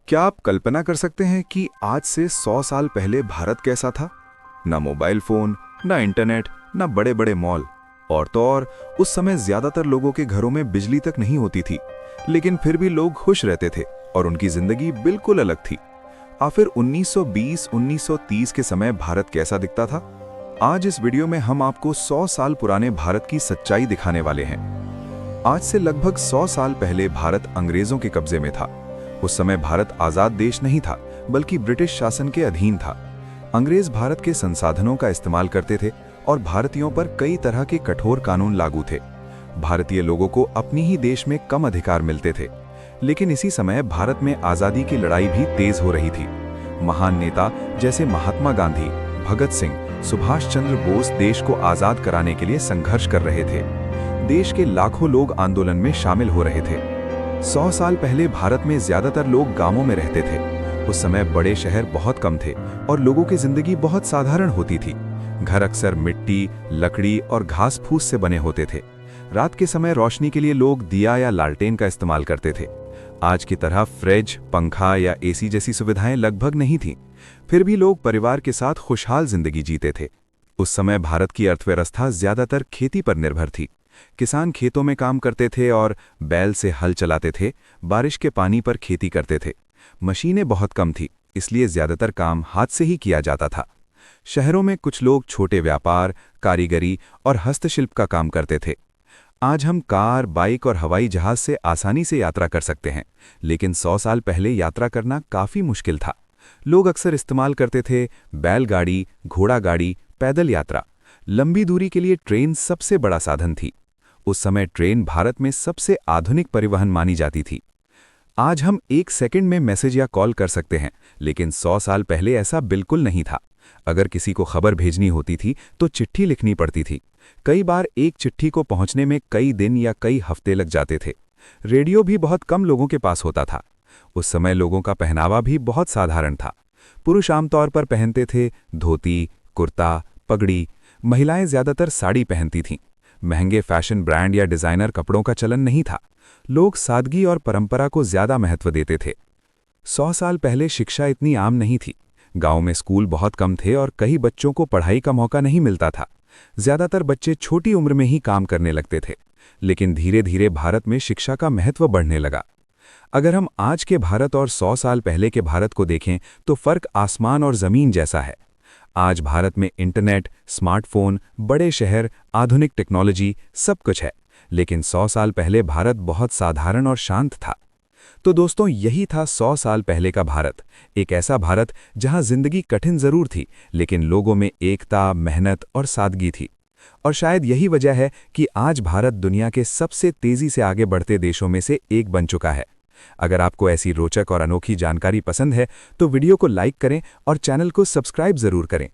क्या आप कल्पना कर सकते हैं कि आज से 100 साल पहले भारत कैसा था? ना मोबाइल फोन, ना इंटरनेट, ना बड़े बड़े मॉल। और तो और उस समय ज्यादातर लोगों के घरों में बिजली तक नहीं होती थी, लेकिन फिर भी लोग खुश रहते थे और उनकी जिंदगी बिल्कुल अलग थी। आखिर 1920-1930 के समय भारत कैसा दिखता था? आज इस वीडियो में हम आपको 100 साल पुराने भारत की सच्चाई दिखाने वाले हैं। आज से लगभग 100 साल पहले भारत अंग्रेजों के कब्जे में था। उस समय भारत आजाद देश नहीं था, बल्कि ब्रिटिश शासन के अधीन था। अंग्रेज भारत के संसाधनों का इस्तेमाल करते थे और भारतीयों पर कई तरह के कठोर कानून लागू थे। भारतीय लोगों को अपनी ही देश में कम अधिकार मिलते थे। लेकिन इसी समय भारत में आजादी की लड़ाई भी तेज हो रही थी। महान नेता जैसे महात्मा गांधी, भगत सिंह, सुभाष चंद्र बोस देश को आजाद कराने के लिए संघर्ष कर रहे थे। देश के लाखों लोग आंदोलन में शामिल हो रहे थे। 100 साल पहले भारत में ज्यादातर लोग गांवों में रहते थे। उस समय बड़े शहर बहुत कम थे और लोगों की जिंदगी बहुत साधारण होती थी। घर अक्सर मिट्टी, लकड़ी और घास फूस से बने होते थे। रात के समय रोशनी के लिए लोग दिया या लालटेन का इस्तेमाल करते थे। आज की तरह फ्रिज, पंखा या एसी जैसी सुविधाएं लगभग नहीं थीं। फिर भी लोग परिवार के साथ खुशहाल जिंदगी जीते थे। उस समय भारत की अर्थव्यवस्था ज्यादातर खेती पर निर्भर थी। किसान खेतों में काम करते थे और बैल से हल चलाते थे, बारिश के पानी पर खेती करते थे। मशीनें बहुत कम थी, इसलिए ज्यादातर काम हाथ से ही किया जाता था। शहरों में कुछ लोग छोटे व्यापार, कारीगरी और हस्तशिल्प का काम करते थे। आज हम कार, बाइक और हवाई जहाज से आसानी से यात्रा कर सकते हैं, लेकिन 100 साल पहले यात्रा करना काफी मुश्किल था। लोग अक्सर इस्तेमाल करते थे बैलगाड़ी, घोड़ा गाड़ी, पैदल यात्रा। लंबी दूरी के लिए ट्रेन सबसे बड़ा साधन थी। उस समय ट्रेन भारत में सबसे आधुनिक परिवहन मानी जाती थी। आज हम 1 सेकंड में मैसेज या कॉल कर सकते हैं, लेकिन 100 साल पहले ऐसा बिल्कुल नहीं था। अगर किसी को खबर भेजनी होती थी तो चिट्ठी लिखनी पड़ती थी। कई बार एक चिट्ठी को पहुंचने में कई दिन या कई हफ्ते लग जाते थे। रेडियो भी बहुत कम लोगों के पास होता था। उस समय लोगों का पहनावा भी बहुत साधारण था। पुरुष आमतौर पर पहनते थे धोती, कुर्ता, पगड़ी। महिलाएं ज्यादातर साड़ी पहनती थीं। महंगे फैशन ब्रांड या डिजाइनर कपड़ों का चलन नहीं था। लोग सादगी और परंपरा को ज्यादा महत्व देते थे। 100 साल पहले शिक्षा इतनी आम नहीं थी। गांव में स्कूल बहुत कम थे और कई बच्चों को पढ़ाई का मौका नहीं मिलता था। ज्यादातर बच्चे छोटी उम्र में ही काम करने लगते थे। लेकिन धीरे धीरे भारत में शिक्षा का महत्व बढ़ने लगा। अगर हम आज के भारत और 100 साल पहले के भारत को देखें तो फर्क आसमान और जमीन जैसा है। आज भारत में इंटरनेट, स्मार्टफोन, बड़े शहर, आधुनिक टेक्नोलॉजी सब कुछ है, लेकिन 100 साल पहले भारत बहुत साधारण और शांत था। तो दोस्तों, यही था 100 साल पहले का भारत। एक ऐसा भारत जहां जिंदगी कठिन जरूर थी, लेकिन लोगों में एकता, मेहनत और सादगी थी। और शायद यही वजह है कि आज भारत दुनिया के सबसे तेजी से आगे बढ़ते देशों में से एक बन चुका है। अगर आपको ऐसी रोचक और अनोखी जानकारी पसंद है तो वीडियो को लाइक करें और चैनल को सब्सक्राइब जरूर करें।